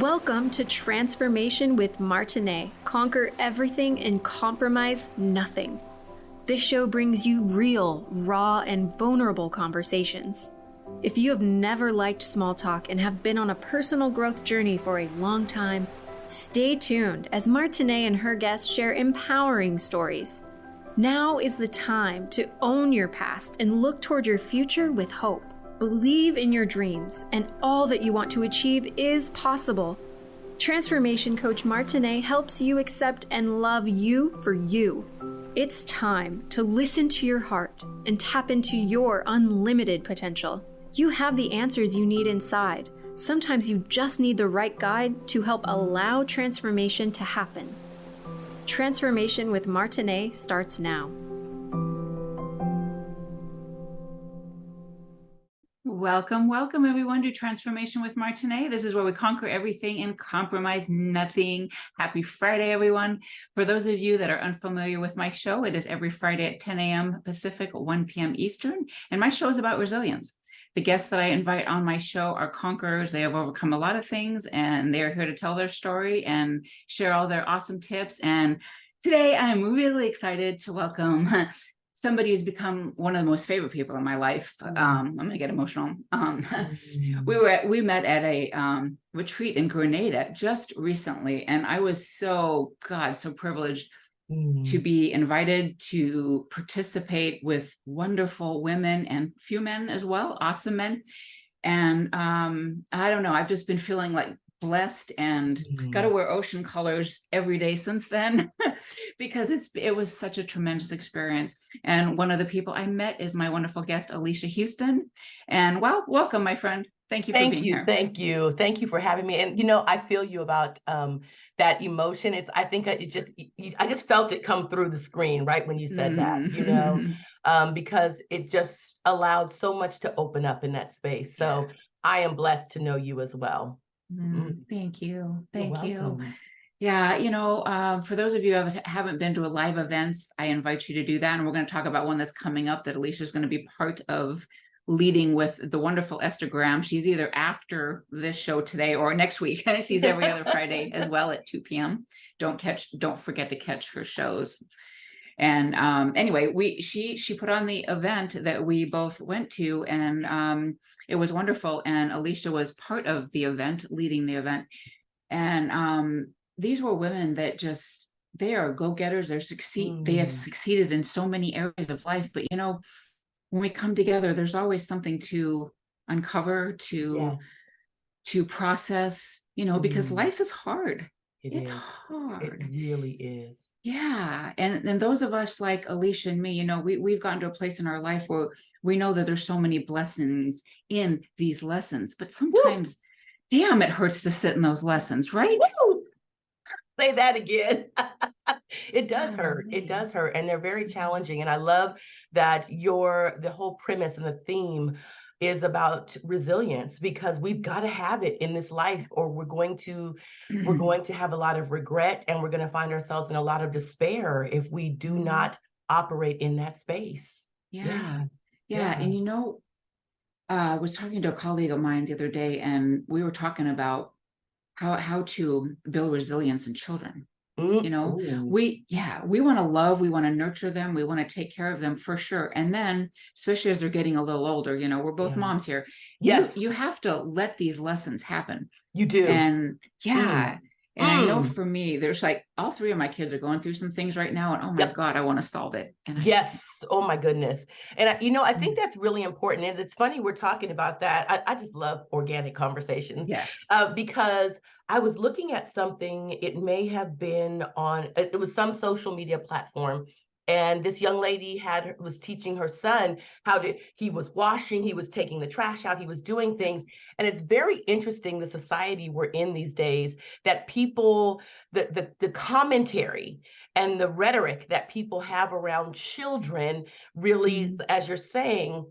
Welcome to Transformation with Martine. Conquer everything and compromise nothing. This show brings you real, raw, and vulnerable conversations. If you have never liked small talk and have been on a personal growth journey for a long time, stay tuned as Martine and her guests share empowering stories. Now is the time to own your past and look toward your future with hope. Believe in your dreams, and all that you want to achieve is possible. Transformation Coach Martine helps you accept and love you for you. It's time to listen to your heart and tap into your unlimited potential. You have the answers you need inside. Sometimes you just need the right guide to help allow transformation to happen. Transformation with Martine starts now. Welcome everyone to Transformation with Martine. This is where we conquer everything and compromise nothing. Happy Friday, everyone. For those of you that are unfamiliar with my show, it is every Friday at 10 a.m. Pacific, 1 p.m. Eastern, and my show is about resilience. The guests that I invite on my show are conquerors. They have overcome a lot of things, and they're here to tell their story and share all their awesome tips. And today I'm really excited to welcome somebody who's become one of the most favorite people in my life. I'm going to get emotional. We met at a retreat in Grenada just recently, and I was so privileged to be invited to participate with wonderful women and few men as well, awesome men. And I don't know, I've just been feeling like blessed and got to wear ocean colors every day since then because it was such a tremendous experience. And one of the people I met is my wonderful guest, Alicia Houston. And well, welcome, my friend. Thank you for being here. Thank you for having me. And I feel you about that emotion. I just felt it come through the screen right when you said that, because it just allowed so much to open up in that space. So I am blessed to know you as well. Thank you. Yeah, for those of you who haven't been to a live events, I invite you to do that. And we're going to talk about one that's coming up that Alicia is going to be part of, leading with the wonderful Esther Graham. She's either after this show today or next week. She's every other Friday as well at 2 p.m. Don't forget to catch her shows. And anyway, she put on the event that we both went to, and it was wonderful. And Alicia was part of the event, leading the event. And these were women that they are go-getters. They have succeeded in so many areas of life. But when we come together, there's always something to uncover, to process. Because life is hard. It's hard. It really is. Yeah. And those of us like Alicia and me, we've gotten to a place in our life where we know that there's so many blessings in these lessons, but sometimes, damn, it hurts to sit in those lessons, right? Woo! Say that again. It does hurt. It does hurt. And they're very challenging. And I love that the whole premise and the theme is about resilience, because we've got to have it in this life, or we're going to have a lot of regret, and we're going to find ourselves in a lot of despair if we do not operate in that space. Yeah. And I was talking to a colleague of mine the other day, and we were talking about how to build resilience in children. We want to love, we want to nurture them, we want to take care of them for sure. And then, especially as they're getting a little older, we're both moms here. Yes. You have to let these lessons happen. You do. And I know for me, there's like all three of my kids are going through some things right now, and oh my God, I want to solve it. And oh my goodness. And I think that's really important. And it's funny we're talking about that. I just love organic conversations. Yes. Because I was looking at something, it may have been it was some social media platform. And this young lady was teaching her son he was washing, he was taking the trash out, he was doing things. And it's very interesting, the society we're in these days, that people, the commentary and the rhetoric that people have around children really, as you're saying,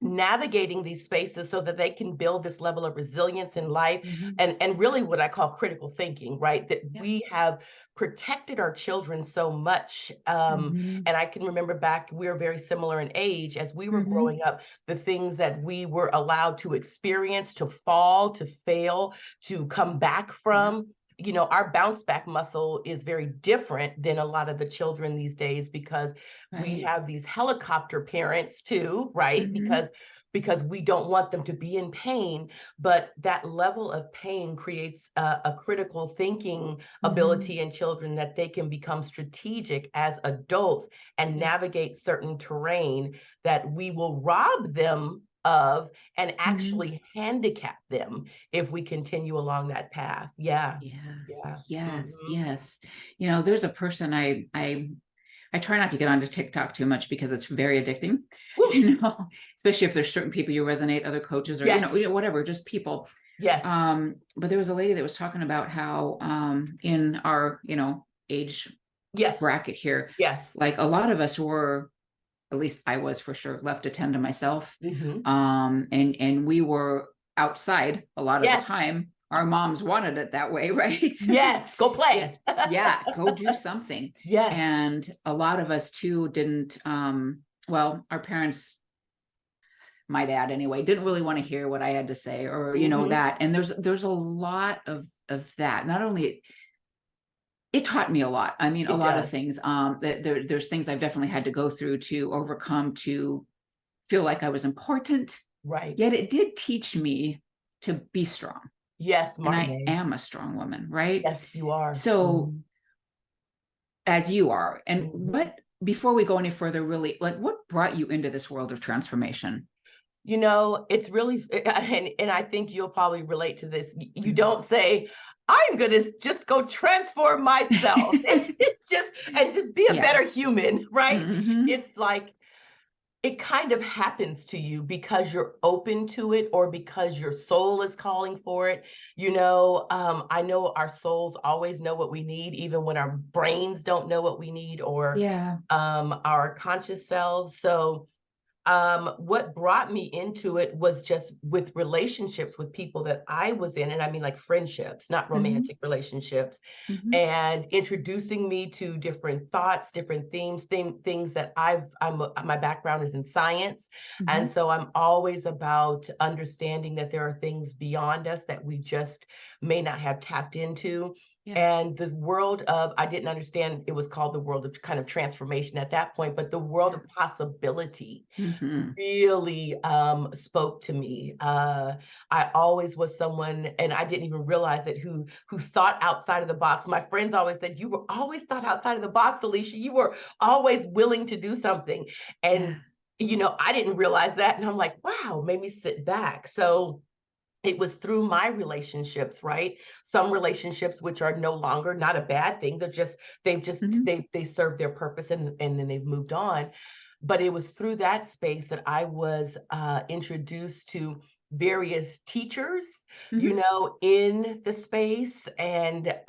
navigating these spaces so that they can build this level of resilience in life, Mhm. and really what I call critical thinking, right? That Yeah. we have protected our children so much. Mhm. And I can remember back, we're very similar in age as we were Mhm. growing up, the things that we were allowed to experience, to fall, to fail, to come back from. You know, our bounce back muscle is very different than a lot of the children these days, because we Right. have these helicopter parents too, right? Mhm. Because we don't want them to be in pain, but that level of pain creates a critical thinking ability in children, that they can become strategic as adults and Yes. navigate certain terrain that we will rob them of and actually handicap them if we continue along that path. Yeah. Yeah. Yes. You know, there's a person I try not to get onto TikTok too much because it's very addicting, Woo. you know, especially if there's certain people you resonate, other coaches, or, Yes. whatever, just people. Yes. But there was a lady that was talking about how, in our, age Yes. bracket here, Yes. like a lot of us were, at least I was for sure, left to tend to myself. And we were outside a lot of the Yes. time. Our moms wanted it that way, right? Yes. Go play. Yeah, go do something. Yes. And a lot of us too didn't, well, our parents, my dad anyway, didn't really want to hear what I had to say, or, that. And there's a lot of that. Not only it taught me a lot. I mean, a It lot of does. things. There's things I've definitely had to go through to overcome, to feel like I was important. Right. Yet it did teach me to be strong. Yes, And I Martine. am a strong woman, right? Yes, you are. So, as you are, and Mhm. before we go any further, really, like, what brought you into this world of transformation? You know, it's really, and I think you'll probably relate to this. You Mhm. don't say, I'm gonna just go transform myself. It's just be a Yeah. better human, right? Mhm. It's like it kind of happens to you because you're open to it, or because your soul is calling for it. I know our souls always know what we need, even when our brains don't know what we need, or Yeah. our conscious selves. So what brought me into it was just with relationships with people that I was in, and I mean like friendships, not Mhm. romantic relationships, Mhm. and introducing me to different thoughts, different themes, things that my background is in science. And Mhm. so I'm always about understanding that there are things beyond us that we just may not have tapped into. Yeah. And the world of, I didn't understand it was called the world of kind of transformation at that point, but the world of possibility Mhm. really spoke to me. I always was someone, and I didn't even realize it, who thought outside of the box. My friends always said, "You were always thought outside of the box, Alicia. You were always willing to do something." Yeah. And I didn't realize that, and I'm like, wow, made me sit back. So it was through my relationships, right? Some relationships which are no longer, not a bad thing. They've just Mhm. they served their purpose, and then they've moved on. But it was through that space that I was introduced to various teachers, Mhm. in the space, and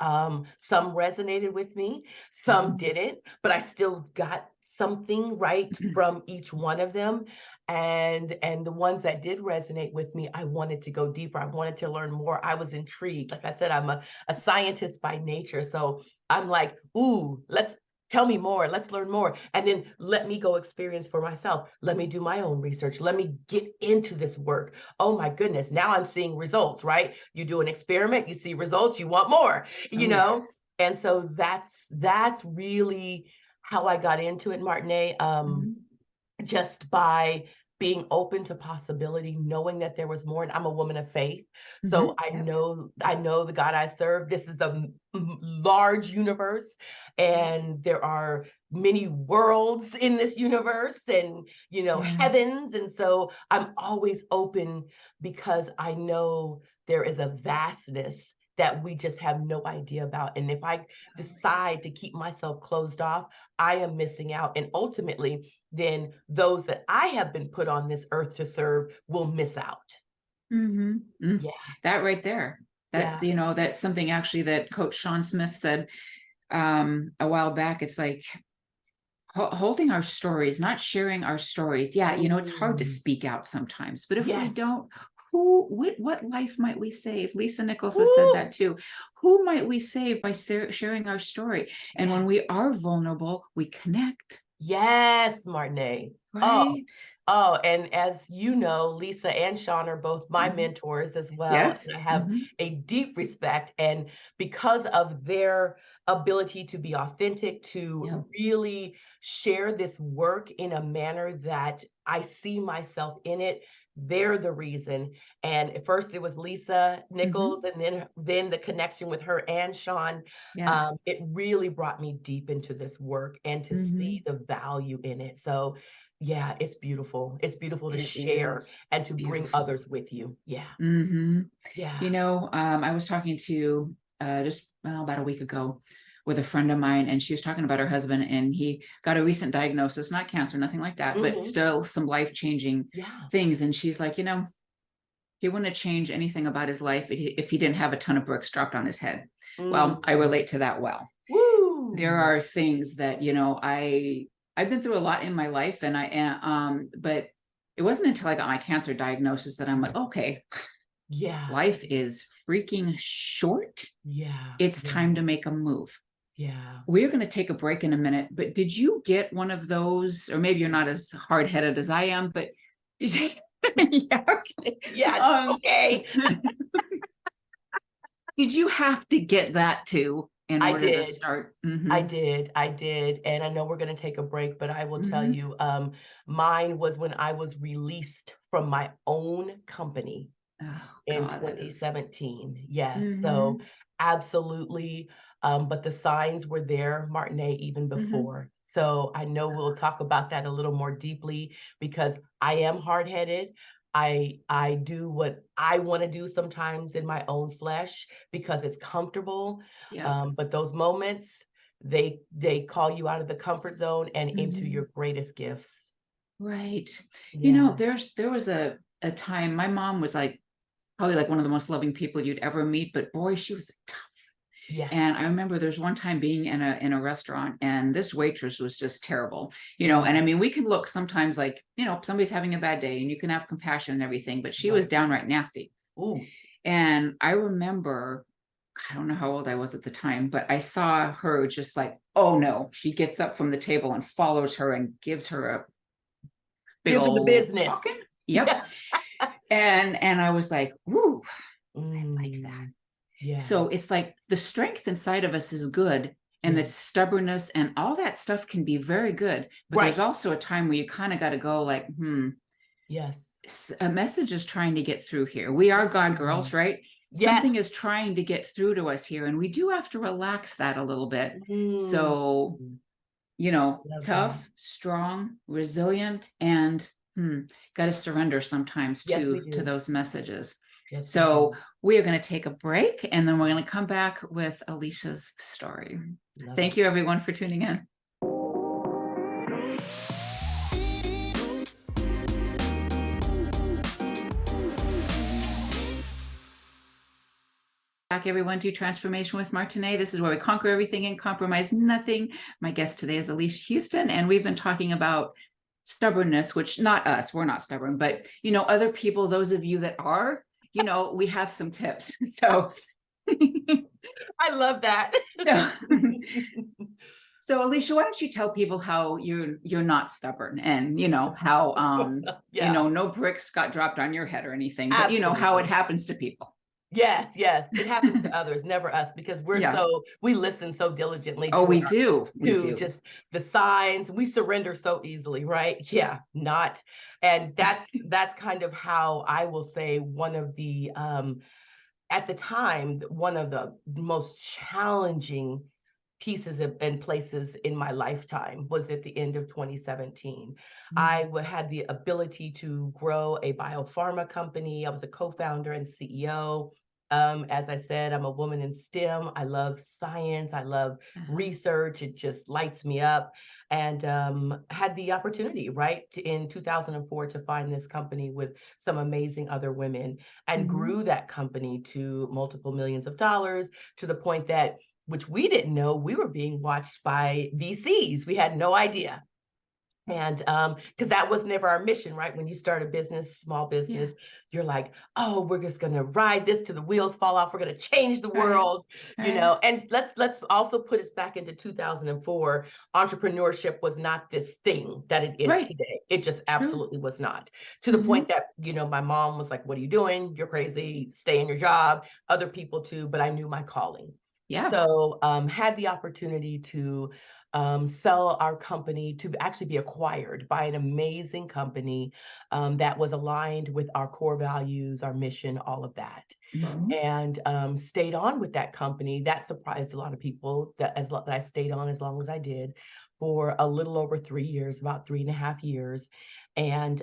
some resonated with me, some didn't, but I still got something right Mhm. from each one of them. And the ones that did resonate with me, I wanted to go deeper. I wanted to learn more. I was intrigued. Like I said, I'm a scientist by nature. So I'm like, ooh, let's tell me more. Let's learn more. And then let me go experience for myself. Let me do my own research. Let me get into this work. Oh my goodness. Now I'm seeing results, right? You do an experiment, you see results, you want more, Oh, yeah. And so that's really how I got into it, Martine. Mhm. Just by being open to possibility, knowing that there was more. And I'm a woman of faith, so Mhm. I know the God I serve. This is a large universe, and there are many worlds in this universe, and Yeah. heavens. And so I'm always open, because I know there is a vastness that we just have no idea about. And if I decide to keep myself closed off, I am missing out. And ultimately, then those that I have been put on this earth to serve will miss out. Mhm. Mm. Yeah. That right there. That, Yeah. that's something actually that Coach Sean Smith said, a while back. It's like, holding our stories, not sharing our stories. Yeah, it's hard to Mm. speak out sometimes, but if we Yes. don't, what life might we save? Lisa Nichols has said Woo. that too. Who might we save by sharing our story? And when Yes. we are vulnerable, we connect, Yes, Martine. Oh, right? oh, and as you know, Lisa and Sean are both my Mhm. mentors as well. Yes. And I have a deep respect. And because of their ability to be authentic, to Yep. really share this work in a manner that I see myself in it, they're the reason. And at first it was Lisa Nichols, and then the connection with her and Sean. Yeah. It really brought me deep into this work and to see the value in it. So yeah, it's beautiful. It's beautiful to It share is and to bring beautiful. others with you. Yeah. Mm-hmm. Yeah. I was talking to just about a week ago with a friend of mine, and she was talking about her husband, and he got a recent diagnosis, not cancer, nothing like that, but Hmm. still some life-changing Yeah. things. And she's like, he wouldn't change anything about his life if he didn't have a ton of bricks dropped on his head. Well, I Mm. relate to that well. There Woo. are things that, I've been through a lot in my life, and I am, but it wasn't until I got my cancer diagnosis that I'm like, okay, Yeah. life is freaking short. Yeah. It's Yeah. time to make a move. Yeah. We're going to take a break in a minute, but did you get one of those? Or maybe you're not as hard headed as I am, but did you? Yeah, okay. Yes. Okay. Did you have to get that too in I order to did. start? I did. And I know we're going to take a break, but I will tell Mm-hmm. you, mine was when I was released from my own company Oh in God, that is. 2017. Yes. So Mm-hmm. absolutely. But the signs were there, Martinet, even Mm-hmm. before. So I know we'll talk about that a little more deeply because I am hard-headed. I do what I want to do sometimes in my own flesh because it's comfortable. Yep. But those moments, they call you out of the comfort zone and into Mm-hmm. your greatest gifts. Right. Yeah. There was a time my mom was like probably like one of the most loving people you'd ever meet, but boy, she was tough. Yes. And I remember there's one time being in a restaurant, and this waitress was just terrible, and I Mm. mean, we can look sometimes like, somebody's having a bad day and you can have compassion and everything, but she was Right. downright nasty. Ooh. And I remember, I don't know how old I was at the time, but I saw her just like, oh no, she gets up from the table and follows her and gives her a big Gives her the old business. talking. Yep. And I was like, ooh, I like that. Mm, yeah. So it's like the strength inside of us is good, and Yeah. that stubbornness and all that stuff can be very good. But there's Right. also a time where you kind of got to go like, Yes. a message is trying to get through here. We are God Mm. girls, right? Yes. Something is trying to get through to us here, and we do have to relax that a little bit. Mm. So, Love that. tough, strong, resilient, and got to surrender sometimes Yes, we to do. those messages. Yes, we So do. we are going to take a break, and then we're going to come back with Alicia's story. Love Thank it. you, everyone, for tuning in. Back, everyone, to Transformation with Martine. This is where we conquer everything and compromise nothing. My guest today is Alicia Houston, and we've been talking about stubbornness, which not us, we're not stubborn, but other people, those of you that are, we have some tips. So I love that. so Alicia, why don't you tell people how you're not stubborn, and how Yeah, no bricks got dropped on your head or anything, but how it absolutely. happens to people. Yes, yes. It happens to others, never us, because Yeah. we listen so diligently Oh, we do. We to do. just the signs. We surrender so easily, right? Yeah, not. And that's kind of how I will say one of the at the time, one of the most challenging pieces and places in my lifetime was at the end of 2017. I had the ability to grow a biopharma company. I was a co-founder and CEO. As I said, I'm a woman in STEM. I love science. I love research. It just lights me up. And had the opportunity, right, in 2004 to find this company with some amazing other women and grew that company to multiple millions of dollars to the point that which we didn't know we were being watched by VCs. We had no idea. And because that was never our mission, right? When you start a business, small business, you're like, oh, we're just gonna ride this till the wheels fall off. We're gonna change the world, you know. And let's also put us back into 2004. Entrepreneurship was not this thing that it is today. It just absolutely was not. To the point that, you know, my mom was like, what are you doing? You're crazy. Stay in your job. Other people too, but I knew my calling. So had the opportunity to sell our company, to actually be acquired by an amazing company that was aligned with our core values, our mission, all of that. And stayed on with that company. That surprised a lot of people that I stayed on as long as I did, for a little over 3 years, about 3.5 years. And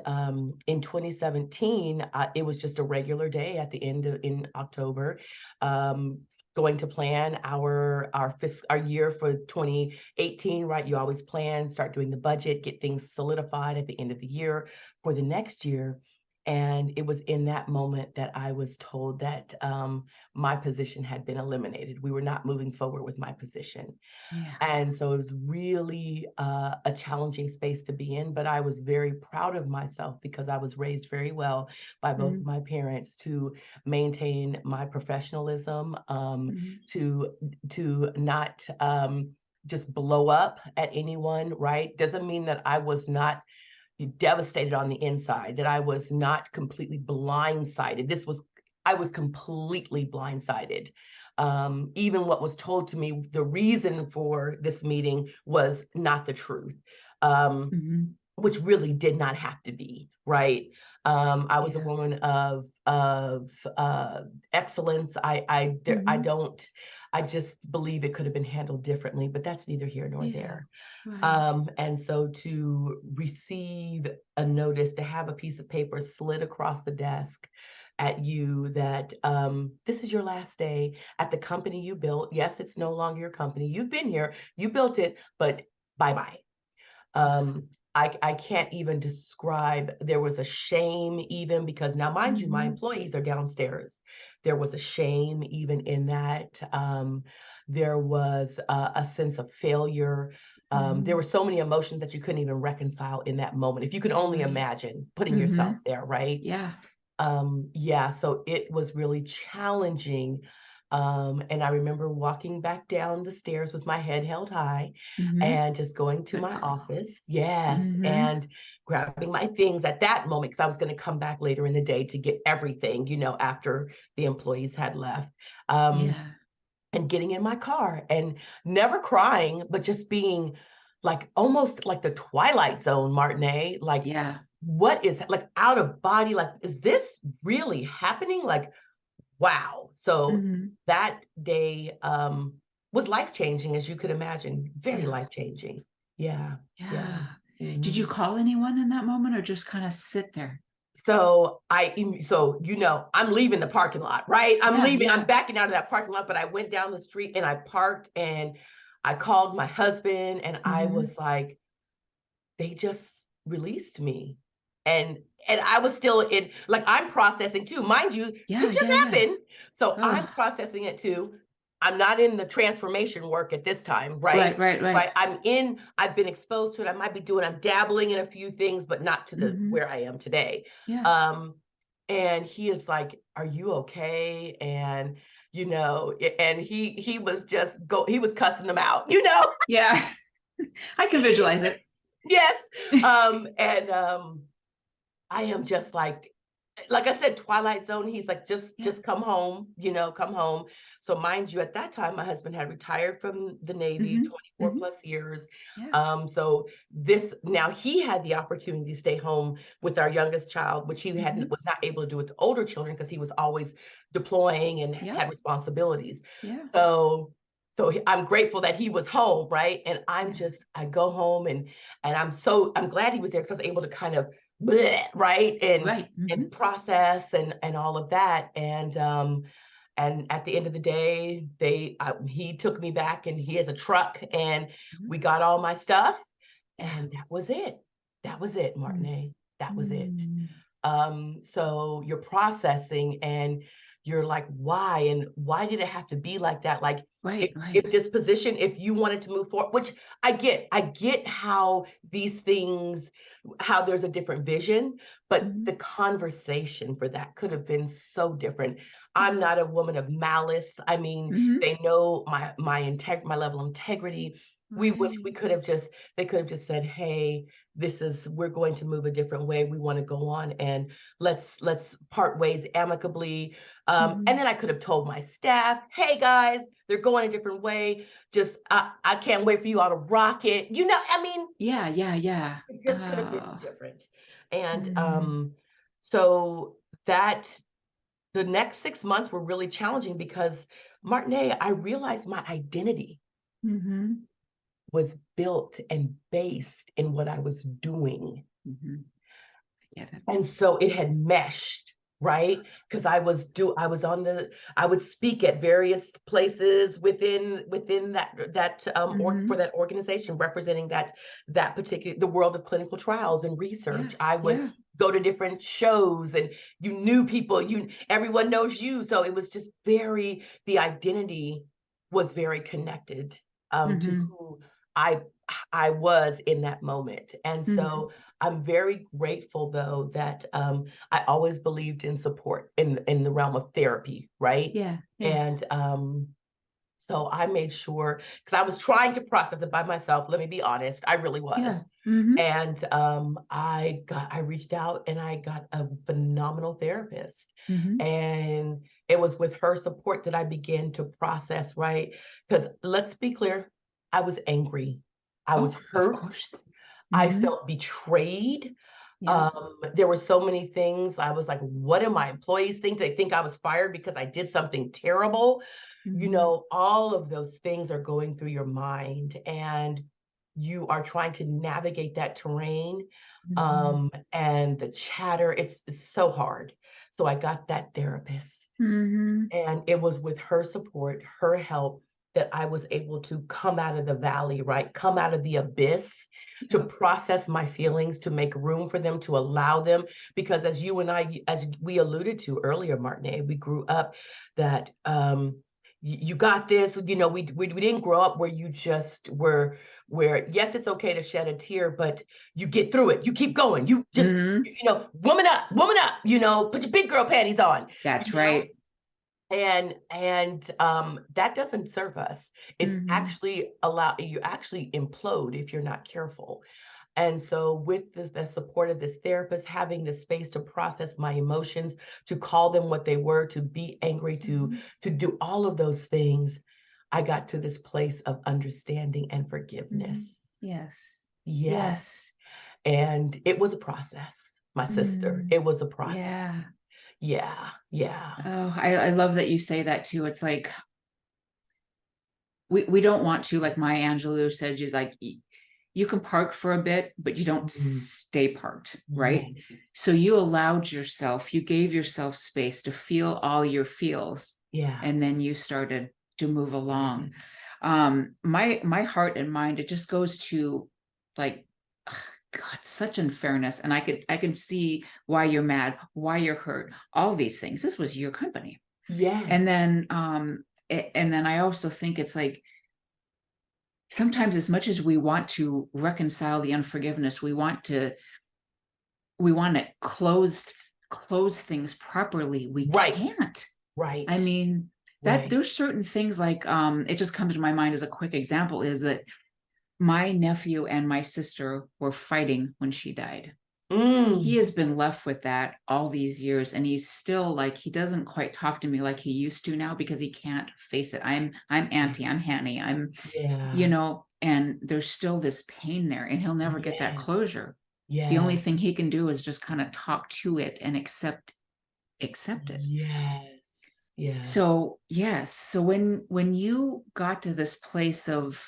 in 2017, it was just a regular day at the end of in October. Going to plan our year for 2018, right? You always plan, start doing the budget, get things solidified at the end of the year for the next year. And it was in that moment that I was told that my position had been eliminated. We were not moving forward with my position. And so it was really a challenging space to be in, but I was very proud of myself because I was raised very well by both of my parents to maintain my professionalism, to not just blow up at anyone, right? Doesn't mean that I was not devastated on the inside, that I was not completely blindsided. I was completely blindsided. Even what was told to me, the reason for this meeting was not the truth, which really did not have to be, right? I was a woman of excellence. I just believe it could have been handled differently, but that's neither here nor there. And so to receive a notice, to have a piece of paper slid across the desk at you that this is your last day at the company you built. Yes, it's no longer your company. You've been here, you built it, but bye-bye. I can't even describe. There was a shame even because now, mind you, my employees are downstairs. There was a shame even in that. There was a sense of failure. There were so many emotions that you couldn't even reconcile in that moment. If you could only imagine putting yourself there, right? So it was really challenging. And I remember walking back down the stairs with my head held high and just going to my office. And grabbing my things at that moment, because I was going to come back later in the day to get everything, you know, after the employees had left. And getting in my car and never crying, but just being like almost like the Twilight Zone, Martine, like, what is like out of body? Like, is this really happening? Like, wow. So that day was life-changing, as you could imagine, very life-changing. Did you call anyone in that moment or just kind of sit there? So you know, I'm leaving the parking lot, right? I'm backing out of that parking lot, but I went down the street and I parked and I called my husband and I was like, they just released me. And I was still in, like, I'm processing too. Mind you, it just happened. So I'm processing it too. I'm not in the transformation work at this time, right? Right. I've been exposed to it. I'm dabbling in a few things, but not to the where I am today. And he is like, are you okay? And, you know, and he was he was cussing them out, you know? I can visualize it. Yes. I am just like I said, Twilight Zone. He's like, just come home, you know, come home. So mind you, at that time, my husband had retired from the Navy, 24 plus years. So now he had the opportunity to stay home with our youngest child, which he was not able to do with the older children because he was always deploying and had responsibilities. So I'm grateful that he was home, right? And I go home and I'm glad he was there because I was able to kind of right and process and all of that. And at the end of the day, he took me back and he has a truck and we got all my stuff and that was it, Martine. That was it. So you're processing and you're like, why did it have to be like that? Like, Right. If this position, if you wanted to move forward, which I get how these things, how there's a different vision, but the conversation for that could have been so different. I'm not a woman of malice. I mean, they know my level of integrity. We could have just, they could have just said, hey, we're going to move a different way. We want to go on, and let's part ways amicably. And then I could have told my staff, hey guys, they're going a different way. Just, I can't wait for you all to rock it. I mean, yeah. it just could have been different. And so that the next 6 months were really challenging because, Martine, I realized my identity was built and based in what I was doing. And so it had meshed, right? Because I would speak at various places within that for that organization, representing that particular, the world of clinical trials and research. I would go to different shows, and you knew people, everyone knows you. So it was just the identity was very connected to who I was in that moment. And so I'm very grateful, though, that I always believed in support in the realm of therapy, right? And so I made sure, because I was trying to process it by myself. Let me be honest, I really was. And I reached out and I got a phenomenal therapist. And it was with her support that I began to process, right? Because let's be clear, I was angry. I was hurt. I felt betrayed. There were so many things. I was like, what do my employees think? They think I was fired because I did something terrible. All of those things are going through your mind, and you are trying to navigate that terrain. And the chatter, it's so hard. So I got that therapist, and it was with her support, her help, that I was able to come out of the valley, right? Come out of the abyss, to process my feelings, to make room for them, to allow them. Because as you and I, as we alluded to earlier, Martine, we grew up that you got this, we didn't grow up where you just were, where, yes, it's okay to shed a tear, but you get through it. You keep going. You just, woman up, put your big girl panties on. That's right. And that doesn't serve us. It's actually you actually implode if you're not careful. And so with the support of this therapist, having the space to process my emotions, to call them what they were, to be angry, to do all of those things, I got to this place of understanding and forgiveness. Yes. And it was a process, my sister. It was a process. Yeah. Oh, I love that you say that too. It's like, we don't want to, like Maya Angelou said, she's like, you can park for a bit, but you don't stay parked, right? So you allowed yourself, you gave yourself space to feel all your feels. And then you started to move along. My heart and mind, it just goes to, like, God, such unfairness. And I can see why you're mad, why you're hurt, all these things. This was your company. And then I also think it's like, sometimes, as much as we want to reconcile the unforgiveness, we want to close things properly. We can't. Right. I mean, there's certain things, like, it just comes to my mind as a quick example, is that my nephew and my sister were fighting when she died. He has been left with that all these years, and he's still, like, he doesn't quite talk to me like he used to now, because he can't face it. I'm Auntie, I'm Hanny, I'm, and there's still this pain there, and he'll never get that closure. The only thing he can do is just kind of talk to it and accept it. So yes. So when you got to this place of,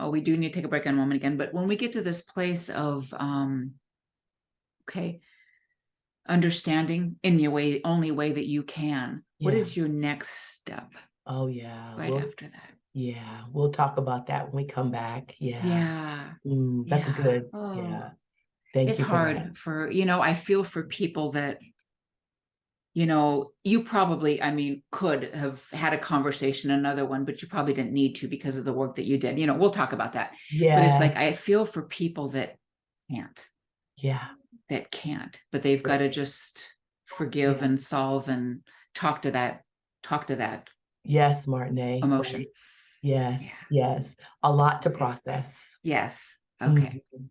we do need to take a break in a moment again, but when we get to this place of, understanding in the only way that you can, what is your next step? After that. We'll talk about that when we come back. That's good. Thank you. It's hard for, I feel for people that you probably, could have had a conversation, another one, but you probably didn't need to because of the work that you did. We'll talk about that. But it's like, Yeah. I feel for people that Yeah. can't, but they've got to just forgive Yeah. and solve and talk to that Yes, Martine. emotion. Right. Yes. Yeah. Yes. A lot to Okay. process. Yes. Okay. Mhm.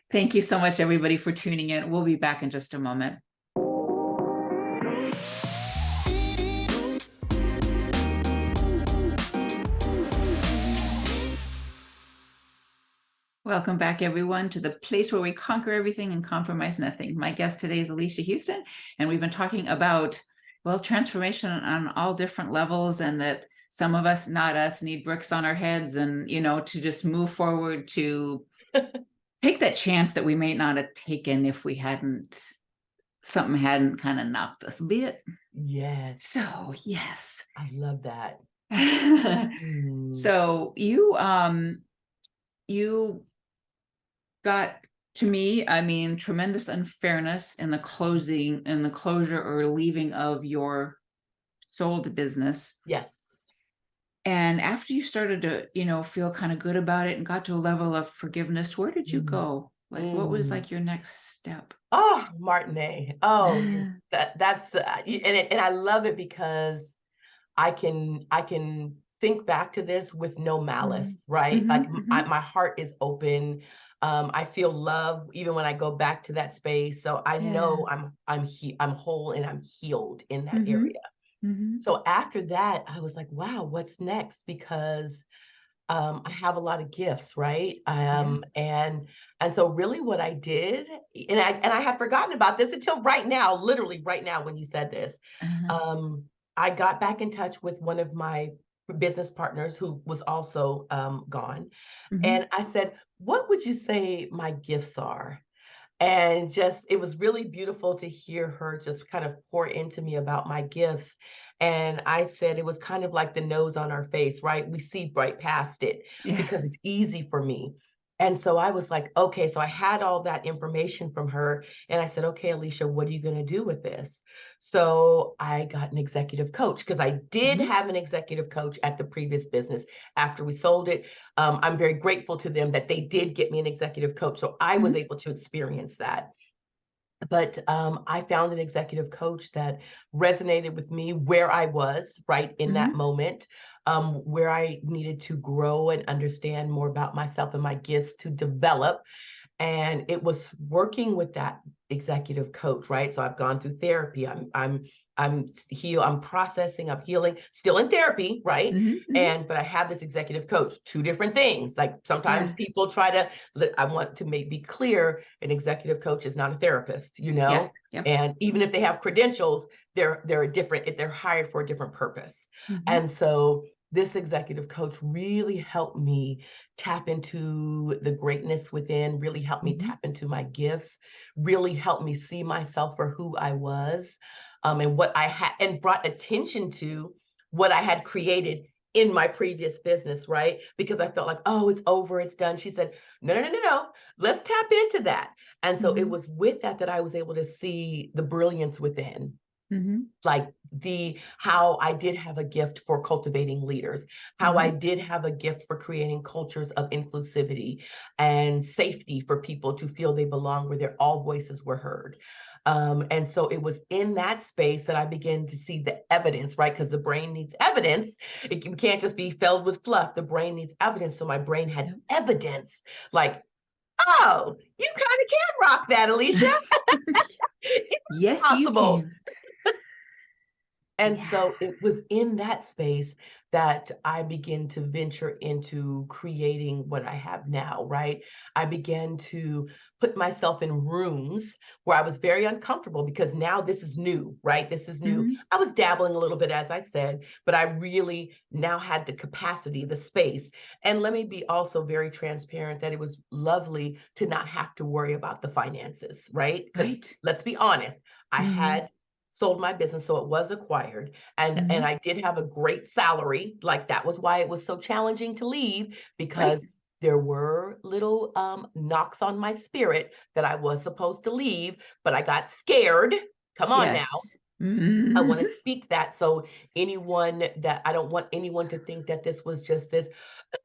Thank you so much, everybody, for tuning in. We'll be back in just a moment. Welcome back, everyone, to the place where we conquer everything and compromise nothing. My guest today is Alicia Houston, and we've been talking about, transformation on all different levels, and that some of us, not us, need bricks on our heads, and, to just move forward, to take that chance that we may not have taken if something hadn't kind of knocked us a bit. Yes. So, yes. I love that. So you got, to me, tremendous unfairness in the closure or leaving of your sold business. Yes. And after you started to, feel kind of good about it and got to a level of forgiveness, where did you go? Like, what was like your next step? Oh, Martine. Oh, that's and I love it because I can think back to this with no malice, right? Like my heart is open. I feel love even when I go back to that space. So I know I'm whole and I'm healed in that area. So after that, I was like, wow, what's next? Because I have a lot of gifts, right? And so really what I did, and I had forgotten about this until right now, literally right now when you said this. I got back in touch with one of my business partners who was also gone. And I said, what would you say my gifts are? And just, it was really beautiful to hear her just kind of pour into me about my gifts. And I said it was kind of like the nose on our face, right? We see right past it because it's easy for me. And so I was like, okay, so I had all that information from her. And I said, okay, Alicia, what are you going to do with this? So I got an executive coach because I did have an executive coach at the previous business after we sold it. I'm very grateful to them that they did get me an executive coach. So I was able to experience that. But I found an executive coach that resonated with me where I was right in that moment, where I needed to grow and understand more about myself and my gifts to develop. And it was working with that executive coach, right? So I've gone through therapy. I'm processing, I'm healing, still in therapy, right? But I have this executive coach, two different things. Like sometimes people try to, I want to be clear, an executive coach is not a therapist, And even if they have credentials, they're a different, they're hired for a different purpose. And so this executive coach really helped me tap into the greatness within, really helped me tap into my gifts, really helped me see myself for who I was, and what I had, and brought attention to what I had created in my previous business, right? Because I felt like, oh, it's over, it's done. She said, no, let's tap into that. And so it was with that I was able to see the brilliance within. Like how I did have a gift for cultivating leaders, how I did have a gift for creating cultures of inclusivity and safety for people to feel they belong where all voices were heard. And so it was in that space that I began to see the evidence, right? Because the brain needs evidence. It can't just be filled with fluff. The brain needs evidence. So my brain had evidence like, oh, you kind of can rock that, Alicia. Yes, possible. you can. And so it was in that space that I began to venture into creating what I have now, right? I began to put myself in rooms where I was very uncomfortable because now this is new, right? This is new. I was dabbling a little bit, as I said, but I really now had the capacity, the space. And let me be also very transparent that it was lovely to not have to worry about the finances, right? Because let's be honest, I had sold my business, so it was acquired, and I did have a great salary. Like that was why it was so challenging to leave, because there were little knocks on my spirit that I was supposed to leave, but I got scared. Come on now. I want to speak that. So anyone that I don't want anyone to think that this was just this,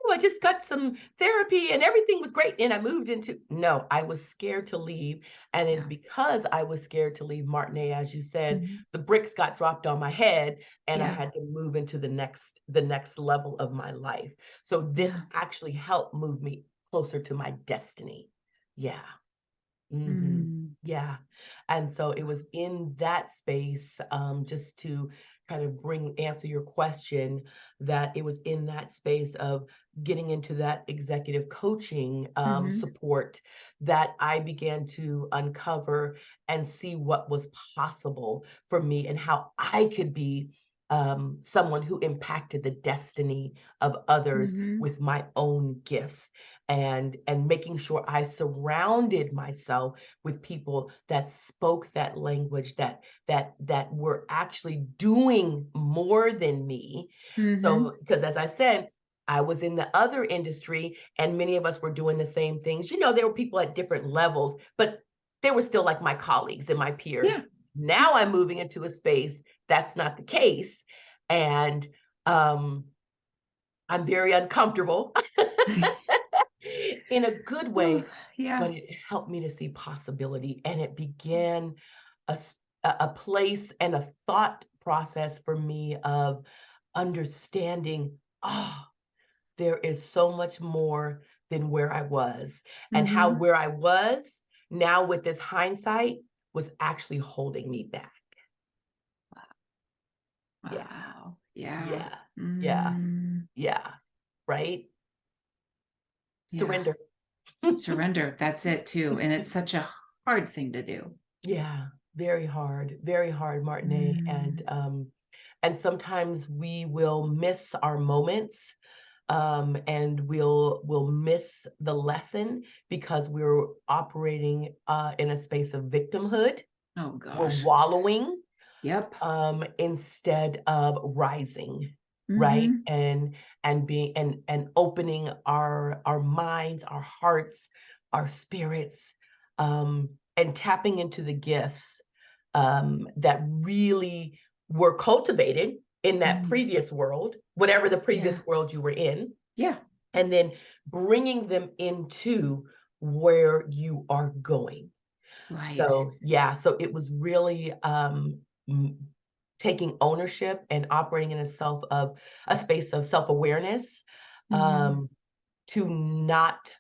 oh, I just got some therapy and everything was great. And I moved into, no, I was scared to leave. And Yeah. because I was scared to leave, Martine, as you said, Mhm. the bricks got dropped on my head and I Yeah. had to move into the next level of my life. So this Yeah. actually helped move me closer to my destiny. Yeah. Yeah. And so it was in that space, just to kind of answer your question, that it was in that space of getting into that executive coaching support that I began to uncover and see what was possible for me and how I could be someone who impacted the destiny of others with my own gifts, and making sure I surrounded myself with people that spoke that language, that were actually doing more than me. So, because as I said, I was in the other industry and many of us were doing the same things. There were people at different levels, but they were still like my colleagues and my peers. Yeah. Now I'm moving into a space that's not the case. And I'm very uncomfortable in a good way, Yeah. but it helped me to see possibility, and it began a place and a thought process for me of understanding, oh, there is so much more than where I was, and how where I was now with this hindsight was actually holding me back. Yeah, Wow. Yeah. yeah, yeah, yeah, right? Yeah. Surrender. Surrender. That's it too. And it's such a hard thing to do. Yeah, very hard, Martine. And sometimes we will miss our moments, and we'll miss the lesson because we're operating in a space of victimhood. Oh We're gosh. wallowing Yep. instead of rising, right? And being and opening our minds, our hearts, our spirits, and tapping into the gifts that really were cultivated in that previous world, whatever the previous world you were in. Yeah. And then bringing them into where you are going. Right. So yeah, so it was really taking ownership and operating in a space of self-awareness, to not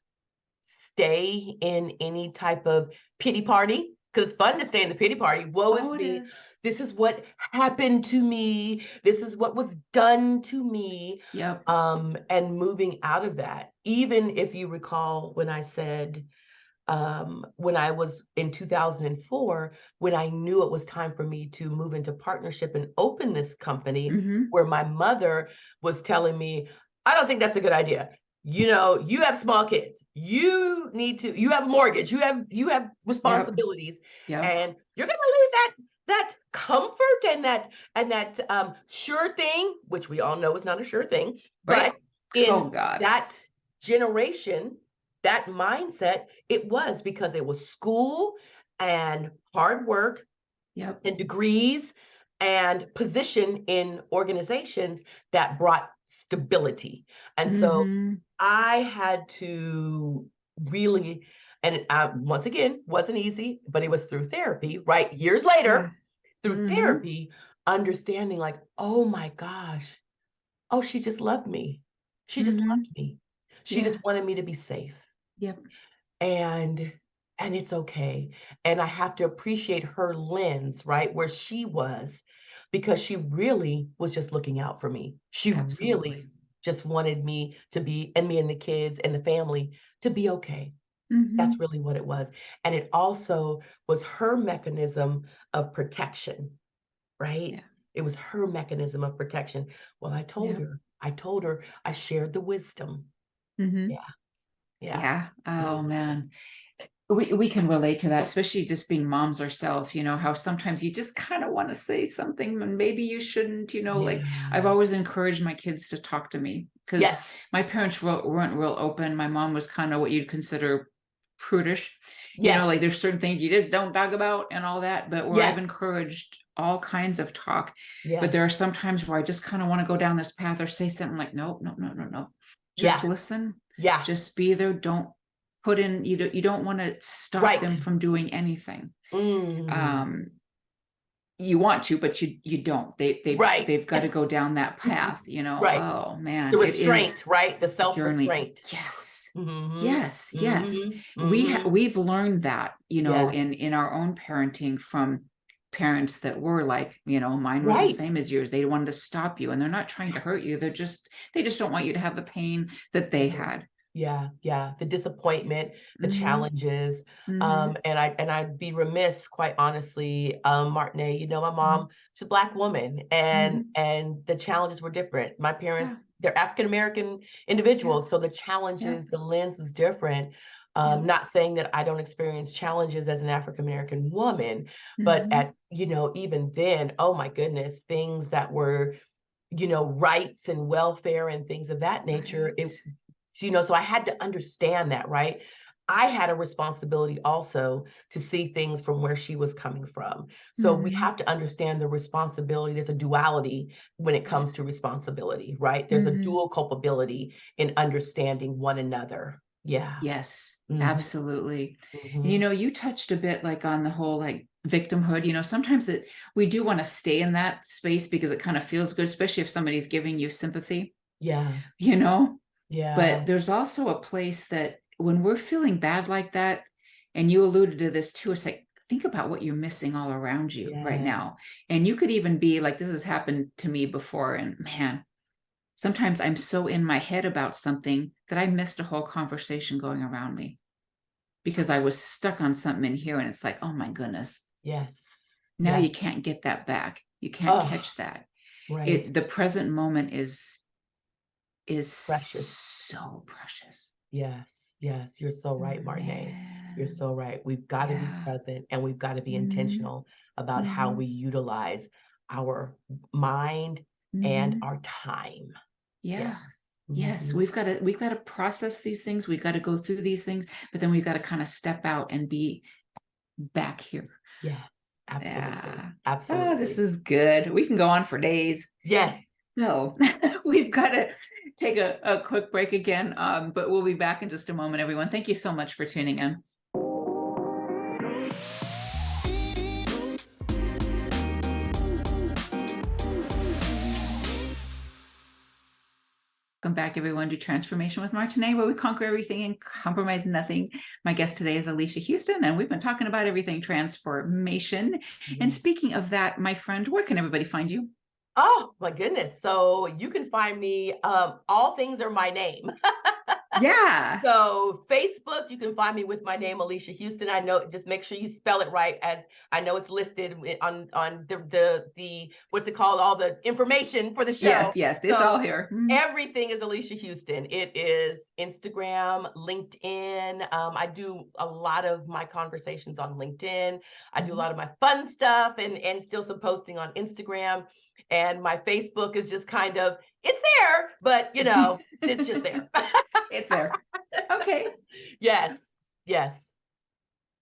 stay in any type of pity party, because it's fun to stay in the pity party. Woe is me. This is what happened to me. This is what was done to me. Yep. And moving out of that, even if you recall when I said, when I was in 2004, when I knew it was time for me to move into partnership and open this company, where my mother was telling me, I don't think that's a good idea. You have small kids. You have a mortgage. You have responsibilities, and you're going to leave that comfort and that sure thing, which we all know is not a sure thing, Right. but in God. that generation, that mindset, it was because it was school and hard work and degrees and position in organizations that brought stability. And so I had to really, and once again, wasn't easy, but it was through therapy, right? Years later, through therapy, understanding like, oh my gosh, oh, she just loved me. She just loved me. She just wanted me to be safe. Yep. And it's okay. And I have to appreciate her lens, right, where she was, because she really was just looking out for me. She really just wanted me to be, and me and the kids and the family to be okay. That's really what it was. And it also was her mechanism of protection, right? It was her mechanism of protection. Well, I told her, I shared the wisdom. Yeah. Oh man. We can relate to that, especially just being moms ourselves, how sometimes you just kind of want to say something and maybe you shouldn't, like I've always encouraged my kids to talk to me because my parents weren't real open. My mom was kind of what you'd consider prudish, Yes. like there's certain things you just don't talk about and all that, but where I've Yes. encouraged all kinds of talk. Yes. But there are some times where I just kind of want to go down this path or say something like, no, no, no, no, no. Just Yeah. listen. Yeah. Just be there. Don't put in, you don't want to stop Right. them from doing anything. Mm. You want to, but you don't. Right. They've got to go down that path, Right. Oh man, The it is restraint, right? The a journey. self-restraint. Yes. Mhm. Yes. Yes. Mhm. We've learned that, Yes. in our own parenting from parents that were like, mine was the Right. same as yours. They wanted to stop you, and they're not trying to hurt you. They just don't want you to have the pain that they had. Yeah, yeah. The disappointment, the Mhm. challenges. Mhm. And I'd be remiss, quite honestly, Martine, my mom, she's a Black woman, Mhm. and the challenges were different. My parents, Yeah. they're African American individuals, so the challenges, the lens is different. Yeah. Not saying that I don't experience challenges as an African American woman, but Mhm. at, even then, oh my goodness, things that were, rights and welfare and things of that nature. Right. So I had to understand that, right? I had a responsibility also to see things from where she was coming from. So we Mhm. have to understand the responsibility. There's a duality when it comes to responsibility, right? There's a Mhm. dual culpability in understanding one another. Yeah. Yes, Mhm. absolutely. And Mhm. you touched a bit like on the whole like victimhood. Sometimes that we do want to stay in that space because it kind of feels good, especially if somebody's giving you sympathy, Yeah. But Yeah. there's also a place that when we're feeling bad like that, and you alluded to this too, it's like, think about what you're missing all around you right Yes. now. And you could even be like, this has happened to me before, and man, sometimes I'm so in my head about something that I missed a whole conversation going around me because I was stuck on something in here. And it's like, oh my goodness, Yes. now Yes. you can't get that back. You can't Oh, catch that. right. The present moment is Precious. so precious. Yes, yes, you're so right, Martine. You're Man. so right. We've got to be Yeah. present and we've got to be Mhm. intentional about how Mhm. we utilize our mind and Mhm. our time. Yeah. Yes. Yes, Mhm. we've got to process these things. We've got to go through these things, but then we've got to kind of step out and be back here. Yes, absolutely. Yeah. Oh, this Absolutely. is good. We can go on for days. Yes. No, we've got to take a quick break again, but we'll be back in just a moment, everyone. Thank you so much for tuning in. Welcome back, everyone, to Transformation with Martine, where we conquer everything and compromise nothing. My guest today is Alicia Houston, and we've been talking about everything transformation. And speaking of that, my friend, where can everybody find you? Oh my goodness. So you can find me, all things are my name. Yeah. So Facebook, you can find me with my name, Alicia Houston. I know, just make sure you spell it right, as I know it's listed on the what's it called, all the information for the show. Yes, it's all So here. everything is Alicia Houston. It is Instagram, LinkedIn. I do a lot of my conversations on LinkedIn. I do a lot of my fun stuff and still some posting on Instagram. And my Facebook is just kind of, it's there, but it's just there. It's there. Okay. Yes. Yes.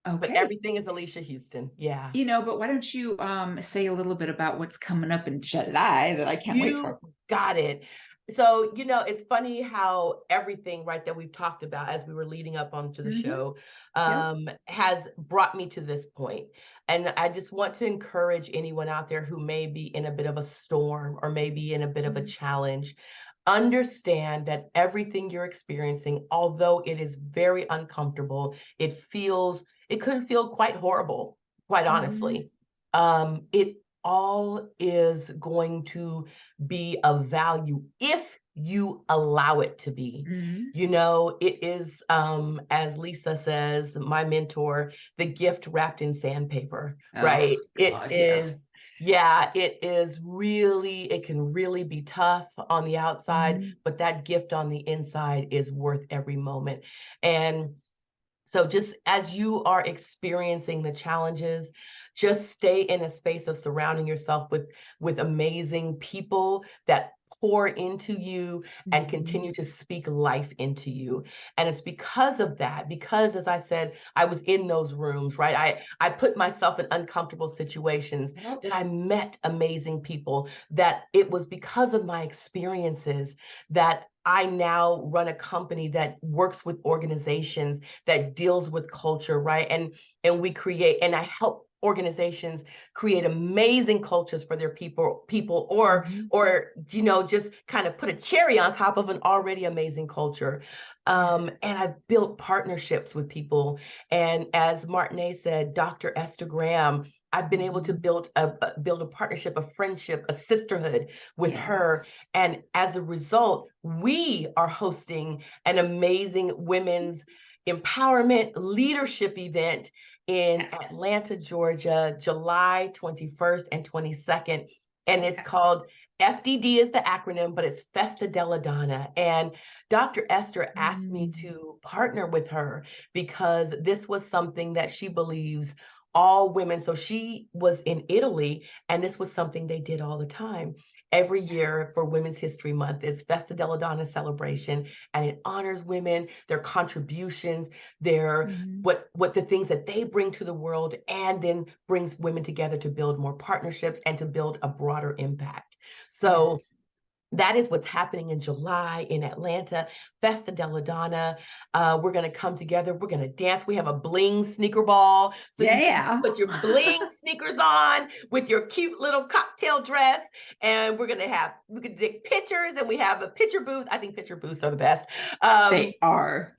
But Okay. everything is Alicia Houston. Yeah. But why don't you say a little bit about what's coming up in July that I can't wait for? You got it. So, it's funny how everything, right, that we've talked about as we were leading up onto the show, Yep. has brought me to this point. And I just want to encourage anyone out there who may be in a bit of a storm or maybe in a bit of a challenge. Understand that everything you're experiencing, although it is very uncomfortable, it could feel quite horrible, quite honestly. It all is going to be of value if you allow it to be. It is, as Lisa says, my mentor, the gift wrapped in sandpaper, right? It God, yes. is, yeah, it can really be tough on the outside, but that gift on the inside is worth every moment. And so just as you are experiencing the challenges, just stay in a space of surrounding yourself with amazing people that pour into you and continue to speak life into you. And it's because of that, because as I said, I was in those rooms, right? I put myself in uncomfortable situations, that I met amazing people, that it was because of my experiences that I now run a company that works with organizations, that deals with culture, right? And we create, and I help organizations create amazing cultures for their people, or just kind of put a cherry on top of an already amazing culture. And I've built partnerships with people. And as Martine said, Dr. Esther Graham, I've been able to build a partnership, a friendship, a sisterhood with her. And as a result, we are hosting an amazing women's empowerment leadership event in Atlanta, Georgia, July 21st and 22nd. And it's called FDD is the acronym, but it's Festa della Donna. And Dr. Esther asked me to partner with her because this was something that she believes all women. So she was in Italy, and this was something they did all the time. Every year for Women's History Month is Festa della Donna celebration, and it honors women, their contributions, their what the things that they bring to the world, and then brings women together to build more partnerships and to build a broader impact. So that is what's happening in July in Atlanta, Festa della Donna. We're going to come together. We're going to dance. We have a bling sneaker ball. So you can put your bling sneakers on with your cute little cocktail dress. And we can take pictures, and we have a picture booth. I think picture booths are the best. They are.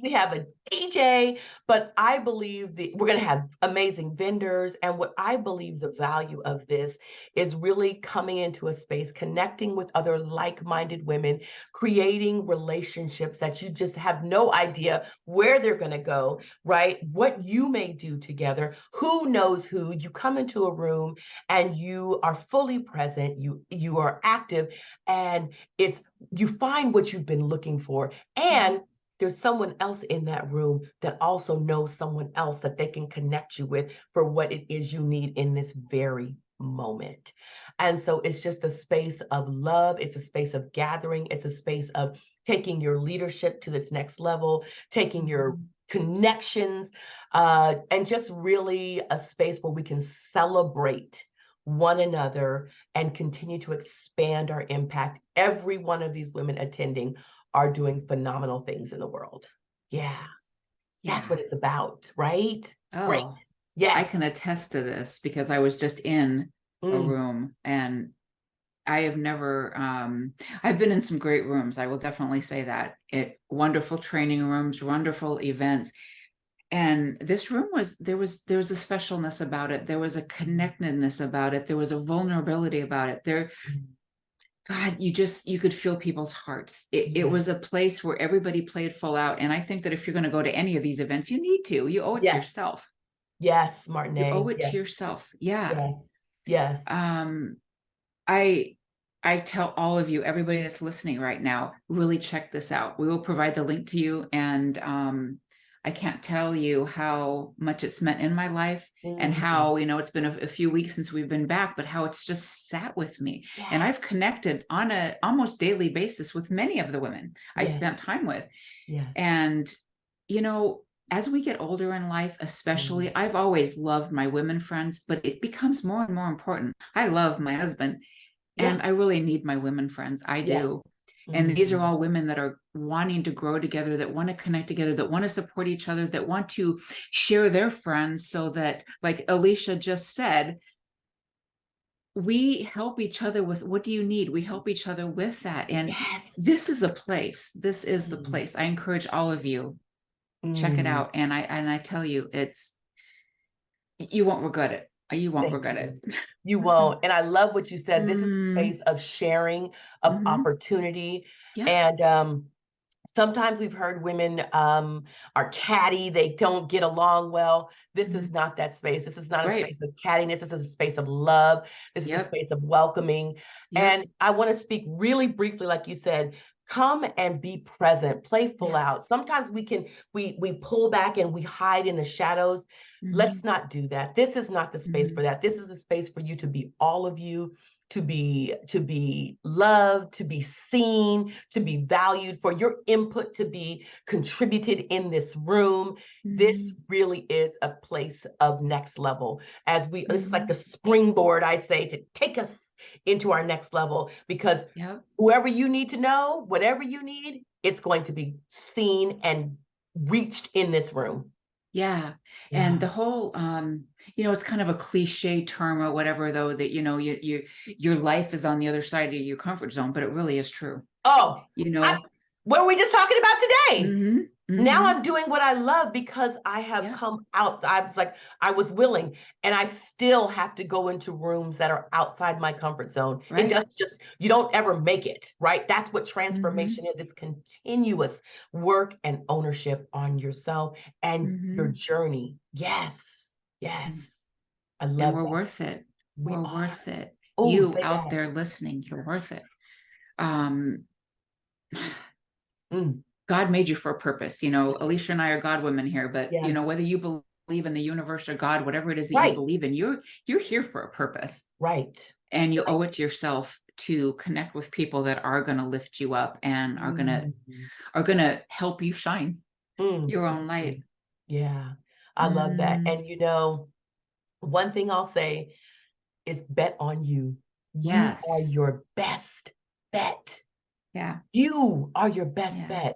We have a DJ, but I believe we're going to have amazing vendors. And what I believe the value of this is really coming into a space, connecting with other like-minded women, creating relationships that you just have no idea where they're going to go, right? What you may do together, who knows who. You come into a room and you are fully present, you are active, and you find what you've been looking for. And there's someone else in that room that also knows someone else that they can connect you with for what it is you need in this very moment. And so it's just a space of love. It's a space of gathering. It's a space of taking your leadership to its next level, taking your connections, and just really a space where we can celebrate one another and continue to expand our impact. Every one of these women attending are doing phenomenal things in the world. That's what it's about, right? It's great. I can attest to this because I was just in a room, and I have never I've been in some great rooms, I will definitely say that. Wonderful training rooms, wonderful events. And this room there was a specialness about it. There was a connectedness about it. There was a vulnerability about it. God, you could feel people's hearts. It was a place where everybody played full out. And I think that if you're going to go to any of these events, you owe it to yourself. Yes, Martine. You owe it to yourself. Yes. I tell all of you, everybody that's listening right now, really check this out. We will provide the link to you. And I can't tell you how much it's meant in my life, and how, it's been a few weeks since we've been back, but how it's just sat with me. And I've connected on a almost daily basis with many of the women I spent time with. And, as we get older in life, especially, I've always loved my women friends, but it becomes more and more important. I love my husband, and I really need my women friends. I do. And these are all women that are wanting to grow together, that want to connect together, that want to support each other, that want to share their friends, so that, like Alicia just said, we help each other with, what do you need? We help each other with that. And this is a place. This is the place. I encourage all of you, check it out. And I tell you, you won't regret it. You won't regret it. You won't. And I love what you said. This is a space of sharing, of opportunity. And sometimes we've heard women are catty. They don't get along well. This is not that space. This is not a space of cattiness. This is a space of love. This is a space of welcoming. And I want to speak really briefly, like you said, come and be present, play full out. Sometimes we pull back and we hide in the shadows. Let's not do that. This is not the space for that. This is a space for you to be all of you, to be loved, to be seen, to be valued, for your input to be contributed in this room. This really is a place of next level. This is like the springboard, I say, to take us into our next level, because whoever you need to know, whatever you need, it's going to be seen and reached in this room. Yeah. And the whole, it's kind of a cliche term or whatever, though, that, your life is on the other side of your comfort zone, but it really is true. Oh, what were we just talking about today? Now I'm doing what I love because I have come out. I was willing, and I still have to go into rooms that are outside my comfort zone. Right. It just, you don't ever make it, right? That's what transformation is. It's continuous work and ownership on yourself and your journey. Yes. I love it. And we're worth it. We're worth it. You out there listening, you're worth it. God made you for a purpose. Alicia and I are God women here, but whether you believe in the universe or God, whatever it is that you believe in, you're here for a purpose. Right. And you owe it to yourself to connect with people that are going to lift you up and are going to help you shine your own light. Yeah. I love that. And one thing I'll say is bet on you. Yes. You are your best bet. Yeah. You are your best bet.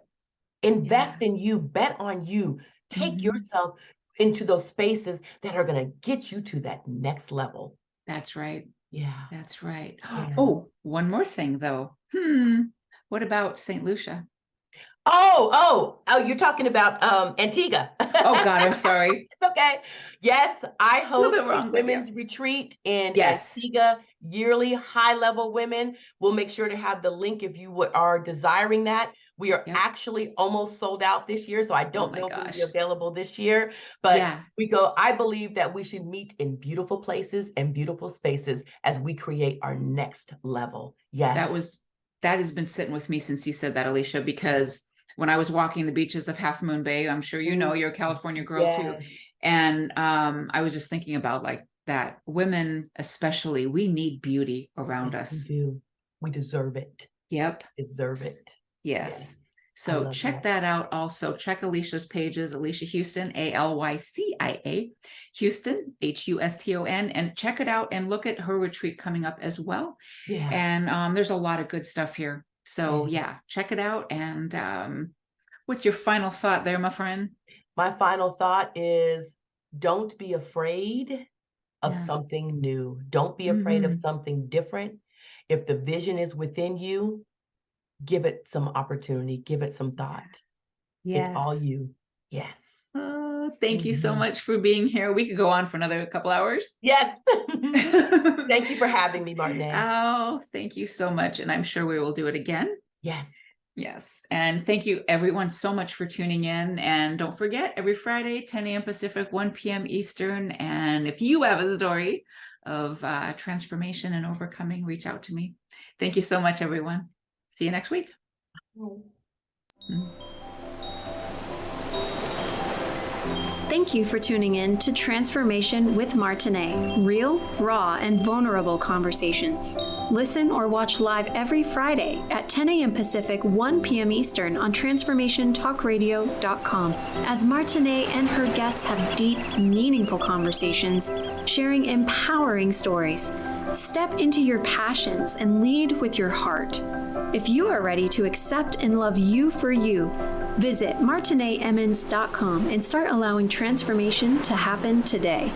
Invest in you, bet on you, take yourself into those spaces that are going to get you to that next level. That's right. Yeah. That's right. Yeah. Oh, one more thing though. What about St. Lucia? Oh, you're talking about Antigua. Oh God, I'm sorry. It's okay. Yes, I host a women's retreat in Antigua yearly. High level women. We'll make sure to have the link if you are desiring that. We are actually almost sold out this year, so I don't know if it'll be available this year. But I believe that we should meet in beautiful places and beautiful spaces as we create our next level. Yes. That has been sitting with me since you said that, Alicia, because when I was walking the beaches of Half Moon Bay, I'm sure you're a California girl too. And I was just thinking about like that. Women, especially, we need beauty around us. We do. We deserve it. Yep. Deserve it. Yes. So check that out. Also check Alicia's pages, Alicia Houston, ALYCIA, Houston, HUSTON, and check it out and look at her retreat coming up as well. Yeah. And there's a lot of good stuff here. So check it out. And what's your final thought there, my friend? My final thought is don't be afraid of something new. Don't be afraid of something different. If the vision is within you, give it some opportunity, give it some thought. Yes. It's all you. Yes. Thank you so much for being here. We could go on for another couple hours. Yes. Thank you for having me, Martine. Oh, thank you so much. And I'm sure we will do it again. Yes. Yes. And thank you everyone so much for tuning in. And don't forget, every Friday, 10 a.m. Pacific, 1 p.m. Eastern. And if you have a story of transformation and overcoming, reach out to me. Thank you so much, everyone. See you next week. Thank you for tuning in to Transformation with Martine. Real, raw, and vulnerable conversations. Listen or watch live every Friday at 10 a.m. Pacific, 1 p.m. Eastern on transformationtalkradio.com. As Martine and her guests have deep, meaningful conversations, sharing empowering stories. Step into your passions and lead with your heart. If you are ready to accept and love you for you, visit martineemmons.com and start allowing transformation to happen today.